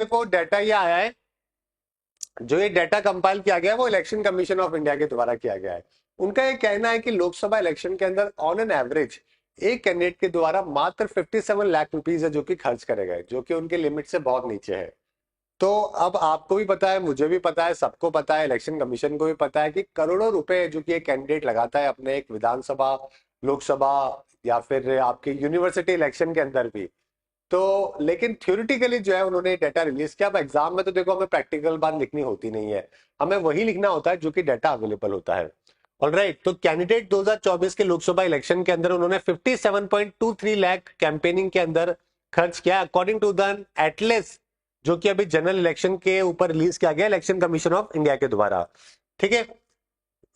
देखो डाटा ये आया है, जो ये डाटा कंपाइल किया गया है वो इलेक्शन कमीशन ऑफ इंडिया के द्वारा किया गया है। उनका ये कहना है कि लोकसभा इलेक्शन के अंदर ऑन एन एवरेज एक कैंडिडेट के द्वारा मात्र 57 लाख रुपीस है जो कि खर्च करे गए, जो कि उनके लिमिट से बहुत नीचे है। तो अब आपको भी पता है, मुझे भी पता है, सबको पता है, इलेक्शन कमीशन को भी पता है कि करोड़ों रुपए जो कि एक कैंडिडेट लगाता है अपने एक विधानसभा, लोकसभा या फिर आपके यूनिवर्सिटी इलेक्शन के अंदर भी। तो लेकिन थ्योरेटिकली जो है उन्होंने डाटा रिलीज किया। अब एग्जाम में तो देखो हमें प्रैक्टिकल बात लिखनी होती नहीं है, हमें वही लिखना होता है जो कि डाटा अवेलेबल होता है। ऑलराइट, तो कैंडिडेट 2024 के लोकसभा इलेक्शन के अंदर उन्होंने 57.23 लाख कैंपेनिंग के अंदर खर्च किया अकॉर्डिंग टू द एटलेस, जो कि अभी जनरल इलेक्शन के ऊपर रिलीज किया गया इलेक्शन कमीशन ऑफ इंडिया के द्वारा। ठीक है,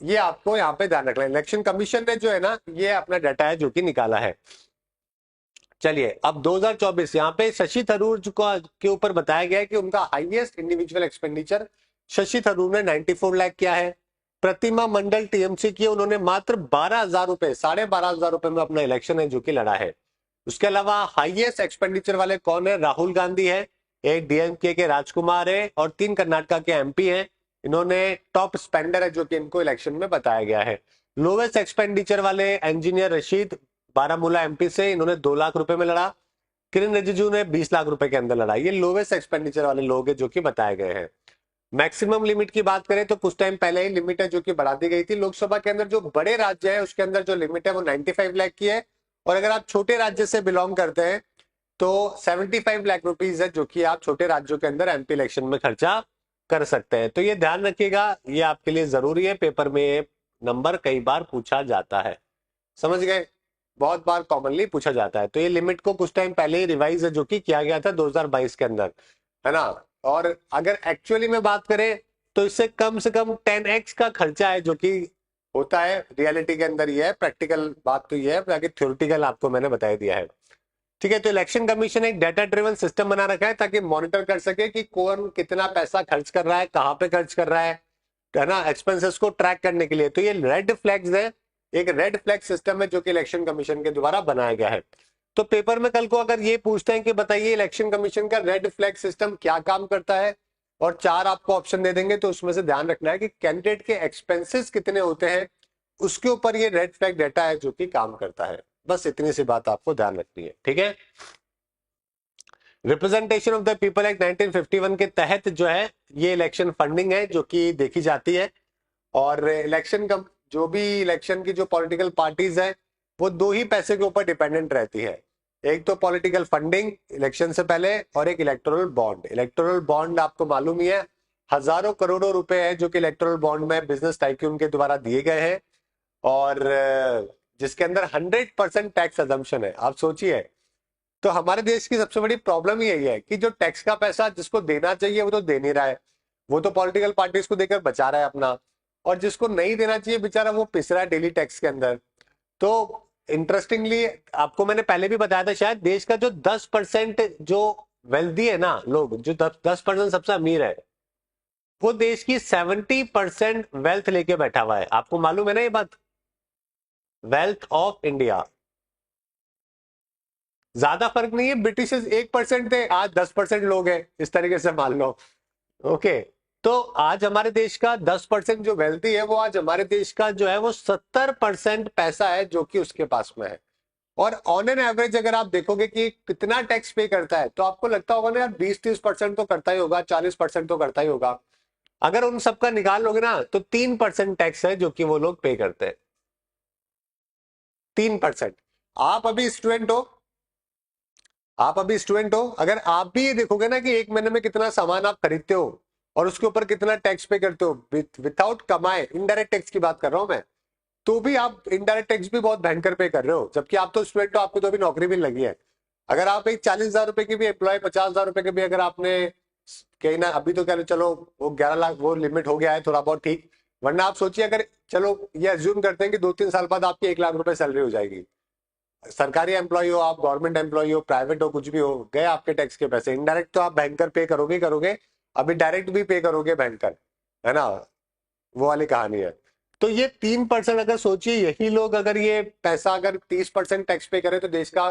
ये आपको यहाँ पे ध्यान रखना है। इलेक्शन कमीशन ने जो है ना ये अपना डाटा है जो कि निकाला है। चलिए अब 2024 यहाँ पे शशि थरूर के ऊपर बताया गया है कि उनका highest individual expenditure Shashi Tharoor ने 94 लाख किया है। प्रतिमा मंडल टीएमसी की उन्होंने मात्र 12,000 रुपए, 12,500 रुपए में अपना इलेक्शन है जो कि लड़ा है। उसके अलावा हाईएस्ट एक्सपेंडिचर वाले कौन है? राहुल गांधी है, एक डीएमके के राजकुमार है और 3 कर्नाटका के एमपी हैं। इन्होंने टॉप स्पेंडर है जो कि इनको इलेक्शन में बताया गया है। लोवेस्ट एक्सपेंडिचर वाले इंजीनियर रशीद बारामूला एमपी से, इन्होंने 2 लाख रुपए में लड़ा। किरण रिजिजू ने 20 लाख रुपए के अंदर लड़ा। ये लोवेस्ट एक्सपेंडिचर वाले लोग हैं जो कि बताए गए हैं। मैक्सिमम लिमिट की बात करें तो कुछ टाइम पहले ही लिमिट है जो कि बढ़ा दी गई थी। लोकसभा के अंदर जो बड़े राज्य है उसके अंदर जो लिमिट है वो 95 लाख की है, और अगर आप छोटे राज्य से बिलोंग करते हैं तो 75 लाख रुपीज है जो कि आप छोटे राज्यों के अंदर एमपी इलेक्शन में खर्चा कर सकते हैं। तो ये ध्यान रखिएगा, ये आपके लिए जरूरी है, पेपर में ये नंबर कई बार पूछा जाता है। समझ गए? बहुत बार कॉमनली पूछा जाता है। तो ये लिमिट को कुछ टाइम पहले ही रिवाइज है जो कि किया गया था 2022 के अंदर, है ना। और अगर एक्चुअली में बात करें तो इससे कम से कम 10x का खर्चा है जो कि होता है रियलिटी के अंदर। ये है प्रैक्टिकल बात, तो ये है, बाकी थ्योरेटिकल आपको मैंने बता दिया है। ठीक है, तो इलेक्शन कमीशन एक डाटा ड्रिवन सिस्टम बना रखा है ताकि मॉनिटर कर सके कि कौन कितना पैसा खर्च कर रहा है, कहाँ पे खर्च कर रहा है ना, एक्सपेंसेस को ट्रैक करने के लिए। तो ये रेड फ्लैग्स है, एक रेड फ्लैग सिस्टम है जो कि इलेक्शन कमीशन के द्वारा बनाया गया है। तो पेपर में कल को अगर ये पूछते हैं कि बताइए इलेक्शन कमीशन का रेड फ्लैग सिस्टम क्या काम करता है, और 4 आपको ऑप्शन दे देंगे, तो उसमें से ध्यान रखना है कि कैंडिडेट के एक्सपेंसेस कितने होते हैं उसके ऊपर ये रेड फ्लैग डाटा है जो कि काम करता है। बस इतनी सी बात आपको ध्यान रखनी है। ठीक है, representation of the people act 1951 के तहत जो है ये इलेक्शन फंडिंग है जो कि देखी जाती है। और इलेक्शन का जो भी इलेक्शन की जो पॉलिटिकल पार्टीज है वो 2 ही पैसे के ऊपर डिपेंडेंट रहती है, एक तो पॉलिटिकल फंडिंग इलेक्शन से पहले, और एक इलेक्टोरल बॉन्ड। इलेक्टोरल बॉन्ड आपको मालूम ही है, हजारों करोड़ों रुपए है जो कि इलेक्टोरल बॉन्ड में बिजनेस टाइकून के द्वारा दिए गए हैं, और जिसके अंदर 100% टैक्स अजम्पशन है। आप सोचिए, तो हमारे देश की सबसे बड़ी प्रॉब्लम ही यही है कि जो टैक्स का पैसा जिसको देना चाहिए वो तो दे नहीं रहा है, वो तो पॉलिटिकल पार्टीज को देकर बचा रहा है अपना, और जिसको नहीं देना चाहिए बेचारा वो पिस रहा है डेली टैक्स के अंदर। तो इंटरेस्टिंगली आपको मैंने पहले भी बताया था शायद, देश का जो 10% जो वेल्दी है ना लोग, जो 10% सबसे अमीर है, वो देश की 70% वेल्थ लेके बैठा हुआ है। आपको मालूम है ना ये बात? वेल्थ ऑफ इंडिया, ज्यादा फर्क नहीं है, ब्रिटिश 1% थे, आज 10% लोग हैं, इस तरीके से मान लो। ओके, तो आज हमारे देश का 10% जो वेल्थी है वो आज हमारे देश का जो है वो 70% पैसा है जो कि उसके पास में है। और ऑन एन एवरेज अगर आप देखोगे कि कितना टैक्स पे करता है तो आपको लगता होगा ना यार 20-30% तो करता ही होगा, 40% तो करता ही होगा। अगर उन सबका निकाल लोगे ना तो 3% टैक्स है जो कि वो लोग पे करते हैं, 3%। आप अभी स्टूडेंट हो, आप अभी स्टूडेंट हो, अगर आप भी ये देखोगे ना कि एक महीने में कितना सामान आप खरीदते हो और उसके ऊपर कितना टैक्स पे करते हो विदाउट कमाए, इनडायरेक्ट टैक्स की बात कर रहा हूं मैं, तो भी आप इनडायरेक्ट टैक्स भी बहुत भयंकर पे कर रहे हो, जबकि आप तो स्टूडेंट हो, आपको तो अभी नौकरी भी नहीं लगी है। अगर आप एक 40,000 रुपए की भी एम्प्लॉय, 50,000 रुपए के भी अगर आपने कहीं ना, अभी तो कह लो चलो वो 11 लाख वो लिमिट हो गया है थोड़ा बहुत ठीक, वरना आप सोचिए अगर चलो ये अज्यूम करते हैं कि 2-3 साल बाद आपकी 1 लाख रुपए सैलरी हो जाएगी, सरकारी एम्प्लॉय हो आप, गवर्नमेंट एम्प्लॉय हो, प्राइवेट हो, कुछ भी हो, गए आपके टैक्स के पैसे। इनडायरेक्ट तो आप बैंकर पे करोगे करोगे, अभी डायरेक्ट भी पे करोगे बैंकर, है ना, वो वाली कहानी है। तो ये 3% अगर सोचिए, यही लोग अगर ये पैसा अगर 30% टैक्स पे करे तो देश का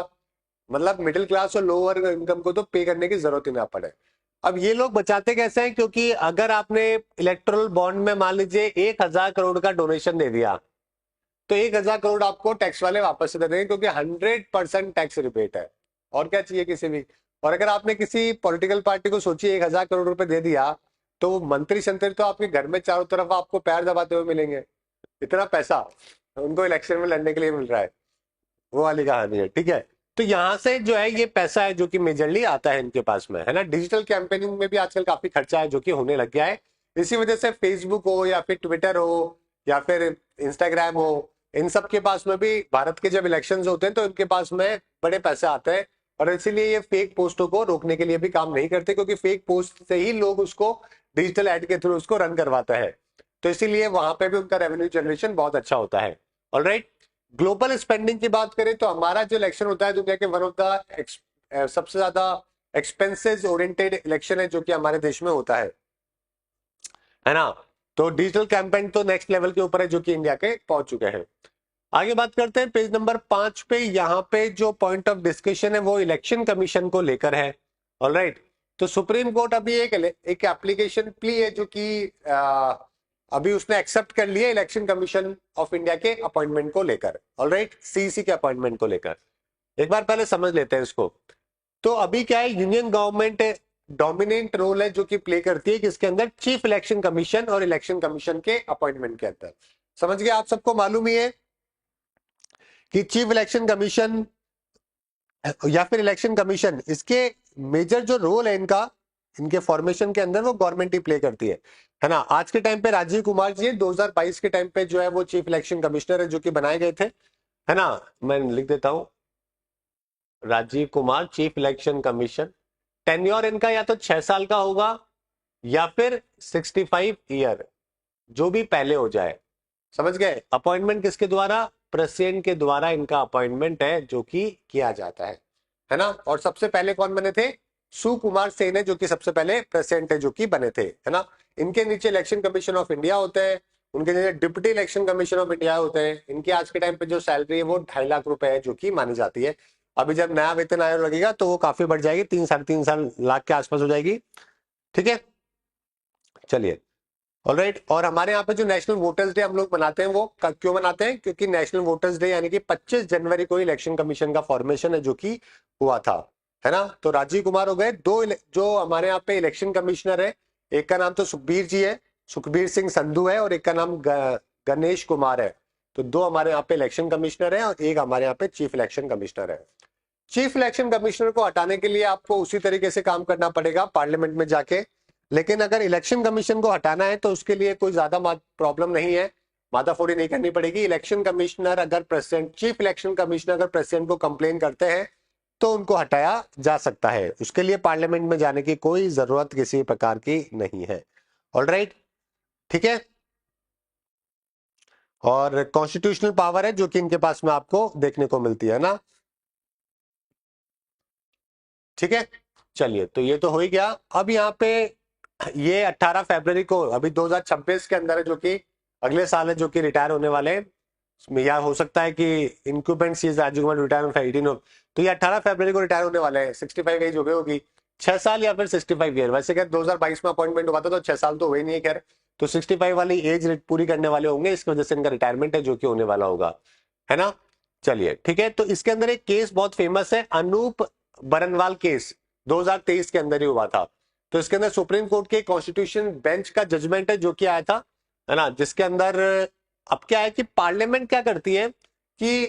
मतलब मिडिल क्लास और लोअर इनकम को तो पे करने की जरूरत ही ना पड़े। अब ये लोग बचाते कैसे हैं, क्योंकि अगर आपने इलेक्टोरल बॉन्ड में मान लीजिए 1,000 करोड़ का डोनेशन दे दिया, तो 1,000 करोड़ आपको टैक्स वाले वापस से दे देंगे, क्योंकि 100% टैक्स रिबेट है। और क्या चाहिए किसी भी। और अगर आपने किसी पॉलिटिकल पार्टी को सोचिए 1,000 करोड़ रुपए दे दिया, तो वो मंत्री संतरी तो आपके घर में चारों तरफ आपको पैर दबाते हुए मिलेंगे। इतना पैसा उनको इलेक्शन में लड़ने के लिए मिल रहा है, वो वाली कहानी है। ठीक है, तो यहाँ से जो है ये पैसा है जो कि मेजरली आता है इनके पास में, है ना। डिजिटल कैंपेनिंग में भी आजकल काफी खर्चा है जो कि होने लग गया है। इसी वजह से फेसबुक हो या फिर ट्विटर हो या फिर इंस्टाग्राम हो, इन सब के पास में भी भारत के जब इलेक्शंस होते हैं तो इनके पास में बड़े पैसे आते हैं। और इसीलिए ये फेक पोस्टों को रोकने के लिए भी काम नहीं करते, क्योंकि फेक पोस्ट से ही लोग उसको डिजिटल एड के थ्रू उसको रन करवाता है। तो इसीलिए वहां पे भी उनका रेवेन्यू जनरेशन बहुत अच्छा होता है। ऑलराइट, ग्लोबल स्पेंडिंग की बात करें तो हमारा जो इलेक्शन होता है दुनिया के वन ऑफ द सबसे ज्यादा एक्सपेंसेस ओरिएंटेड इलेक्शन है जो कि हमारे देश में होता है ना। तो डिजिटल कैंपेन तो नेक्स्ट लेवल के ऊपर है जो कि इंडिया के पहुंच चुके हैं। आगे बात करते हैं पेज नंबर 5 पे। यहाँ पे जो पॉइंट ऑफ डिस्कशन है वो इलेक्शन कमीशन को लेकर है। ऑलराइट, तो सुप्रीम कोर्ट अभी एक एप्लीकेशन प्ली है जो कि अभी उसने एक्सेप्ट कर लिया इलेक्शन कमीशन ऑफ इंडिया के अपॉइंटमेंट को लेकर। ऑलराइट, सीईसी के अपॉइंटमेंट को लेकर एक बार पहले समझ लेते हैं इसको। तो अभी क्या है, यूनियन गवर्नमेंट डोमिनेंट रोल है जो कि प्ले करती है किसके अंदर, चीफ इलेक्शन कमीशन और इलेक्शन कमीशन के अपॉइंटमेंट के अंदर। समझ गए, आप सबको मालूम ही है कि चीफ इलेक्शन कमीशन या फिर इलेक्शन कमीशन, इसके मेजर जो रोल है इनका, इनके फॉर्मेशन के अंदर वो गवर्नमेंट ही प्ले करती है ना। आज के टाइम पे राजीव कुमार जी 2022 के टाइम पे जो है वो चीफ इलेक्शन कमिश्नर है जो कि बनाए गए थे, है ना। मैं लिख देता हूं, Rajiv Kumar chief election commission. Tenure इनका या तो 6 साल का होगा या फिर 65 ईयर, जो भी पहले हो जाए। समझ गए, अपॉइंटमेंट किसके द्वारा, प्रेसिडेंट के द्वारा इनका अपॉइंटमेंट है जो कि किया जाता है ना। और सबसे पहले कौन बने थे, सुकुमार सेन है जो कि सबसे पहले प्रेसिडेंट है जो कि बने थे, है ना। इनके नीचे इलेक्शन कमीशन ऑफ इंडिया होते हैं, उनके नीचे deputy election commission of India होते हैं। इनकी आज के टाइम पे जो सैलरी है वो 2.5 लाख रुपए है जो कि मानी जाती है। अभी जब नया वेतन आयोग लगेगा तो वो काफी बढ़ जाएगी, 3 साढ़े 3 लाख के आसपास हो जाएगी। ठीक है, चलिए। ऑलराइट, और हमारे यहाँ पे जो नेशनल वोटर्स डे हम लोग मनाते हैं वो क्यों मनाते हैं, क्योंकि नेशनल वोटर्स डे यानी कि 25 जनवरी को इलेक्शन कमीशन का फॉर्मेशन है जो कि हुआ था, है ना। तो राजीव कुमार हो गए दो जो हमारे यहाँ पे इलेक्शन कमिश्नर है, एक का नाम तो सुखबीर जी है, सुखबीर सिंह संधू है, और एक का नाम गणेश कुमार है। तो दो हमारे यहाँ पे इलेक्शन कमिश्नर है और एक हमारे यहाँ पे चीफ इलेक्शन कमिश्नर है। चीफ इलेक्शन कमिश्नर को हटाने के लिए आपको उसी तरीके से काम करना पड़ेगा पार्लियामेंट में जाके। लेकिन अगर इलेक्शन कमीशन को हटाना है तो उसके लिए कोई ज्यादा प्रॉब्लम नहीं है, माथाफोड़ी नहीं करनी पड़ेगी। इलेक्शन कमिश्नर अगर प्रेसिडेंट, चीफ इलेक्शन कमिश्नर अगर प्रेसिडेंट को कंप्लेन करते हैं तो उनको हटाया जा सकता है। उसके लिए पार्लियामेंट में जाने की कोई जरूरत किसी प्रकार की नहीं है। ऑलराइट, ठीक है। और कॉन्स्टिट्यूशनल पावर है जो कि इनके पास में आपको देखने को मिलती है ना। ठीक है, चलिए, तो ये तो हो ही गया। अब यहाँ पे ये 18 फरवरी को अभी 2026 के अंदर है जो कि अगले साल है, जो कि रिटायर होने वाले हैं। या हो सकता है कि इंक्यूबेंट सीज राजीव कुमार रिटायरमेंट 18 हो, तो ये 18 फरवरी को रिटायर होने वाले हैं। 65 एज हो गई होगी, 6 साल या फिर 65 ईयर। वैसे खैर 2022 में अपॉइंटमेंट हुआ था तो 6 साल तो हुए नहीं है खैर, तो 65 वाली एज पूरी करने वाले होंगे, इसकी वजह से इनका रिटायरमेंट है जो कि होने वाला होगा, है ना। चलिए, ठीक है। तो इसके अंदर एक केस बहुत फेमस है, अनूप बरनवाल केस, 2023 के अंदर ही हुआ था। तो इसके अंदर सुप्रीम कोर्ट के कॉन्स्टिट्यूशन बेंच का जजमेंट है जो कि आया था, है ना। जिसके अंदर अब क्या है कि पार्लियामेंट क्या करती है कि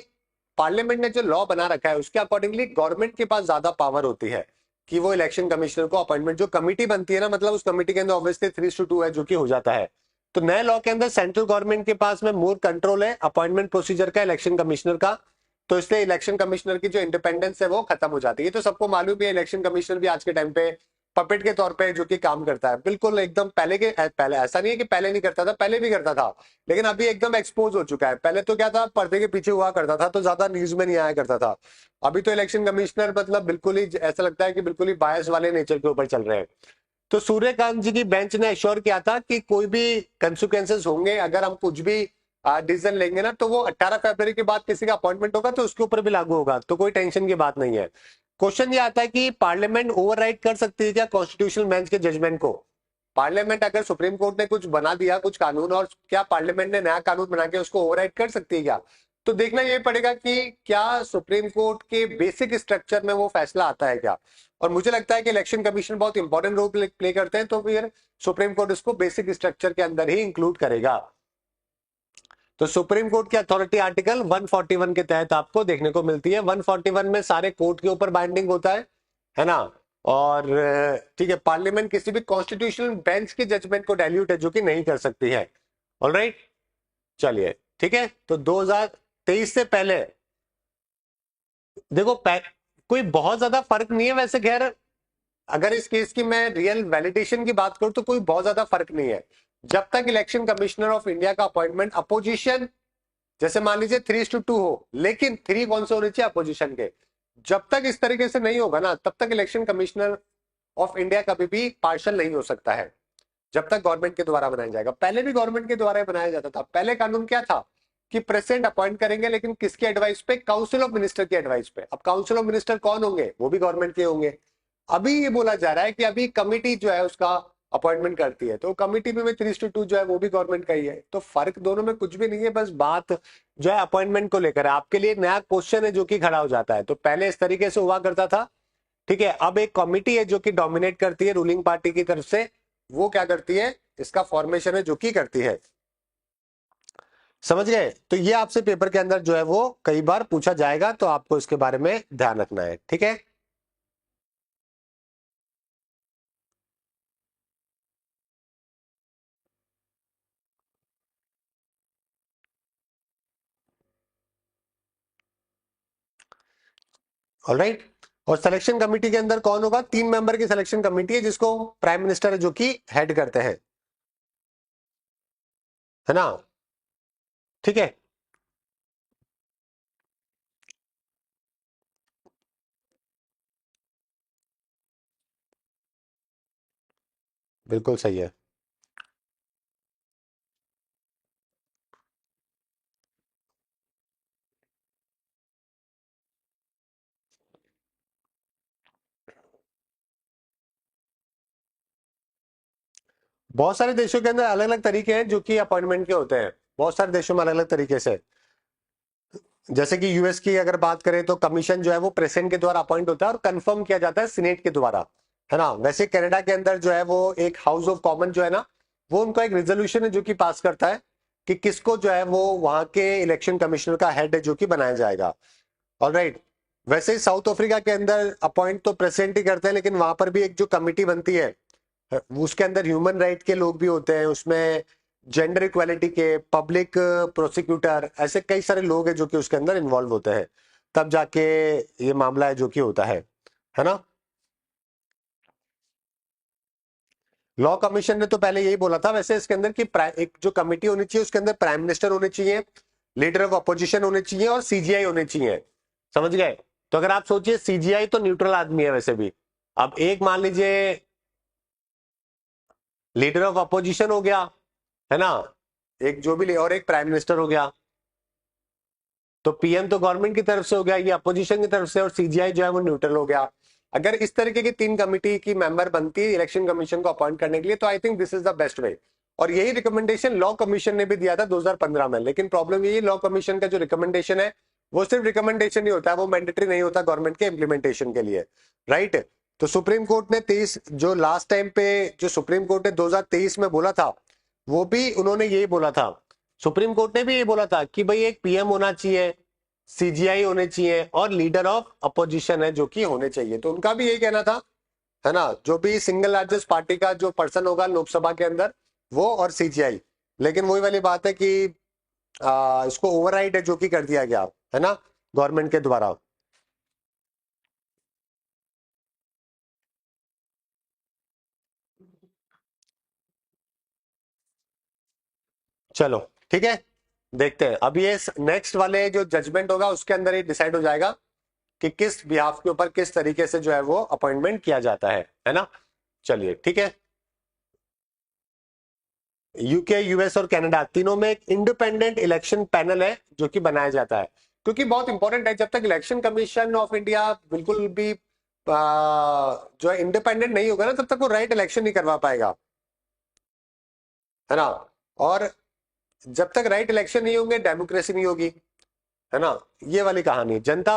पार्लियामेंट ने जो लॉ बना रखा है उसके अकॉर्डिंगली गवर्नमेंट के पास ज्यादा पावर होती है कि वो इलेक्शन कमिश्नर को अपॉइंटमेंट, जो कमिटी बनती है ना, मतलब उस कमिटी के अंदर ऑब्वियसली 3:2 है जो कि हो जाता है। तो नए लॉ के अंदर सेंट्रल गवर्नमेंट के पास में मोर कंट्रोल है अपॉइंटमेंट प्रोसीजर का, इलेक्शन कमिश्नर का। तो इसलिए इलेक्शन कमिश्नर की जो इंडिपेंडेंस है वो खत्म हो जाती है। तो सबको मालूम भी है इलेक्शन कमिश्नर भी आज के टाइम पे पपेट के तौर पे जो कि काम करता है, बिल्कुल एकदम पहले ऐसा नहीं है कि पहले नहीं करता था, पहले भी करता था, लेकिन अभी एकदम एक्सपोज हो चुका है। पहले तो क्या था, पर्दे के पीछे हुआ करता था तो ज्यादा न्यूज में नहीं आया करता था। अभी तो इलेक्शन कमिश्नर मतलब बिल्कुल ही ऐसा लगता है कि बिल्कुल ही बायस वाले नेचर के ऊपर चल रहे हैं। तो सूर्यकांत जी की बेंच ने एश्योर किया था कि कोई भी कंसिक्वेंसेस होंगे अगर हम कुछ भी डिसीजन लेंगे ना, तो वो 18 फरवरी के बाद किसी का अपॉइंटमेंट होगा तो उसके ऊपर भी लागू होगा, तो कोई टेंशन की बात नहीं है। क्वेश्चन ये आता है कि पार्लियामेंट ओवरराइड कर सकती है क्या कॉन्स्टिट्यूशनल बेंच के जजमेंट को? पार्लियामेंट अगर सुप्रीम कोर्ट ने कुछ बना दिया कुछ कानून, और क्या पार्लियामेंट ने नया कानून बना के उसको ओवरराइड कर सकती है क्या? तो देखना ये पड़ेगा कि क्या सुप्रीम कोर्ट के बेसिक स्ट्रक्चर में वो फैसला आता है क्या। और मुझे लगता है कि इलेक्शन कमीशन बहुत इंपॉर्टेंट रोल प्ले करते हैं, तो फिर सुप्रीम कोर्ट इसको बेसिक स्ट्रक्चर के अंदर ही इंक्लूड करेगा। तो सुप्रीम कोर्ट की अथॉरिटी आर्टिकल 141 के तहत आपको देखने को मिलती है। 141 में सारे कोर्ट के ऊपर बाइंडिंग होता है ना। और ठीक है, पार्लियामेंट किसी भी कॉन्स्टिट्यूशनल बेंच के जजमेंट को डाइल्यूट है जो कि नहीं कर सकती है। ऑलराइट, चलिए ठीक है। तो 2023 से पहले देखो कोई बहुत ज्यादा फर्क नहीं है वैसे। खैर, अगर इस केस की मैं रियल वैलिडेशन की बात करूं तो कोई बहुत ज्यादा फर्क नहीं है। जब तक इलेक्शन कमिश्नर ऑफ इंडिया का अपॉइंटमेंट अपोजिशन, जैसे मान लीजिए 3:2 हो, लेकिन 3 कौन से होने चाहिए? अपोजिशन के। जब तक इस तरीके से नहीं होगा ना, तब तक इलेक्शन कमिश्नर ऑफ इंडिया कभी भी पार्शल नहीं हो सकता है, जब तक गवर्नमेंट के द्वारा बनाया जाएगा। पहले भी गवर्नमेंट के द्वारा बनाया जाता था। पहले कानून क्या था कि प्रेसिडेंट अपॉइंट करेंगे, लेकिन किसकी एडवाइस पे? काउंसिल ऑफ मिनिस्टर की एडवाइस पे। अब काउंसिल ऑफ मिनिस्टर कौन होंगे? वो भी गवर्नमेंट के होंगे। अभी ये बोला जा रहा है कि अभी कमिटी जो है उसका अपॉइंटमेंट करती है, तो कमिटी में 3:2 जो है वो भी गवर्नमेंट का ही है। तो फर्क दोनों में कुछ भी नहीं है, बस बात जो है अपॉइंटमेंट को लेकर है। आपके लिए नया क्वेश्चन है जो कि खड़ा हो जाता है। तो पहले इस तरीके से हुआ करता था, ठीक है। अब एक कमिटी है जो कि डोमिनेट करती है रूलिंग पार्टी की तरफ से, वो क्या करती है? इसका फॉर्मेशन है जो कि करती है। समझ गए? तो ये आपसे पेपर के अंदर जो है वो कई बार पूछा जाएगा, तो आपको इसके बारे में ध्यान रखना है, ठीक है। ऑलराइट। और सिलेक्शन कमेटी के अंदर कौन होगा? 3 मेंबर की सिलेक्शन कमेटी है जिसको प्राइम मिनिस्टर है जो कि हेड करते हैं, है ना। ठीक है, बिल्कुल सही है। बहुत सारे देशों के अंदर अलग अलग तरीके हैं जो कि अपॉइंटमेंट के होते हैं। बहुत सारे देशों में अलग अलग तरीके से। जैसे कि यूएस की अगर बात करें तो कमीशन जो है वो प्रेसिडेंट के द्वारा अपॉइंट होता है और कंफर्म किया जाता है सीनेट के द्वारा, है ना। वैसे कनाडा के अंदर जो है वो एक हाउस ऑफ कॉमन जो है ना, वो उनका एक रेजोल्यूशन है जो कि पास करता है कि किसको जो है वो वहां के इलेक्शन कमिश्नर का हेड है जो कि बनाया जाएगा। ऑलराइट। वैसे ही साउथ अफ्रीका के अंदर अपॉइंट तो प्रेसिडेंट ही करते हैं, लेकिन वहां पर भी एक जो कमिटी बनती है, उसके अंदर ह्यूमन राइट के लोग भी होते हैं, उसमें जेंडर इक्वालिटी के, पब्लिक प्रोसिक्यूटर, ऐसे कई सारे लोग हैं जो कि उसके अंदर इन्वॉल्व होते हैं। तब जाके ये मामला है जो कि होता है ना। लॉ कमीशन ने तो पहले यही बोला था वैसे इसके अंदर कि एक जो कमिटी होनी चाहिए उसके अंदर प्राइम मिनिस्टर होने चाहिए, लीडर ऑफ अपोजिशन होने चाहिए और सीजीआई होने चाहिए। समझ गए? तो अगर आप सोचिए, सीजीआई तो न्यूट्रल आदमी है वैसे भी। अब एक मान लीजिए लीडर ऑफ अपोजिशन हो गया, है ना, एक जो भी और एक प्राइम मिनिस्टर हो गया। तो पीएम तो गवर्नमेंट की तरफ से हो गया, ये अपोजिशन की तरफ से, और सीजीआई जो है वो न्यूट्रल हो गया। अगर इस तरीके की 3 कमिटी की मेंबर बनती है इलेक्शन कमीशन को अपॉइंट करने के लिए, तो I think this is the best way. और यही रिकमेंडेशन लॉ कमीशन ने भी दिया था 2015 में। लेकिन प्रॉब्लम यही, लॉ कमीशन का जो रिकमेंडेशन है वो सिर्फ रिकमेंडेशन ही होता है, वो मैंडेटरी नहीं होता गवर्नमेंट के इंप्लीमेंटेशन के लिए, राइट। तो सुप्रीम कोर्ट ने 23 जो लास्ट टाइम पे जो सुप्रीम कोर्ट ने 2023 में बोला था, वो भी उन्होंने यही बोला था। सुप्रीम कोर्ट ने भी ये बोला था कि भाई एक पीएम होना चाहिए, सीजीआई होने चाहिए और लीडर ऑफ अपोजिशन है जो कि होने चाहिए। तो उनका भी यही कहना था, है ना। जो भी सिंगल लार्जेस्ट पार्टी का जो पर्सन होगा लोकसभा के अंदर, वो और सीजीआई। लेकिन वही वाली बात है कि इसको ओवरराइड है जो कि कर दिया गया, है ना, गवर्नमेंट के द्वारा। चलो ठीक है, देखते हैं अब ये नेक्स्ट वाले जो जजमेंट होगा उसके अंदर ही डिसाइड हो जाएगा कि किस बिहाफ के ऊपर किस तरीके से जो है वो अपॉइंटमेंट किया जाता है ना। चलिए ठीक है। यूके, यूएस और कनाडा तीनों में एक इंडिपेंडेंट इलेक्शन पैनल है जो कि बनाया जाता है। क्योंकि बहुत इंपॉर्टेंट है, जब तक इलेक्शन कमीशन ऑफ इंडिया बिल्कुल भी जो है इंडिपेंडेंट नहीं होगा ना, तब तक वो राइट इलेक्शन नहीं करवा पाएगा, है ना। और जब तक राइट इलेक्शन नहीं होंगे डेमोक्रेसी नहीं होगी, है ना। ये वाली कहानी जनता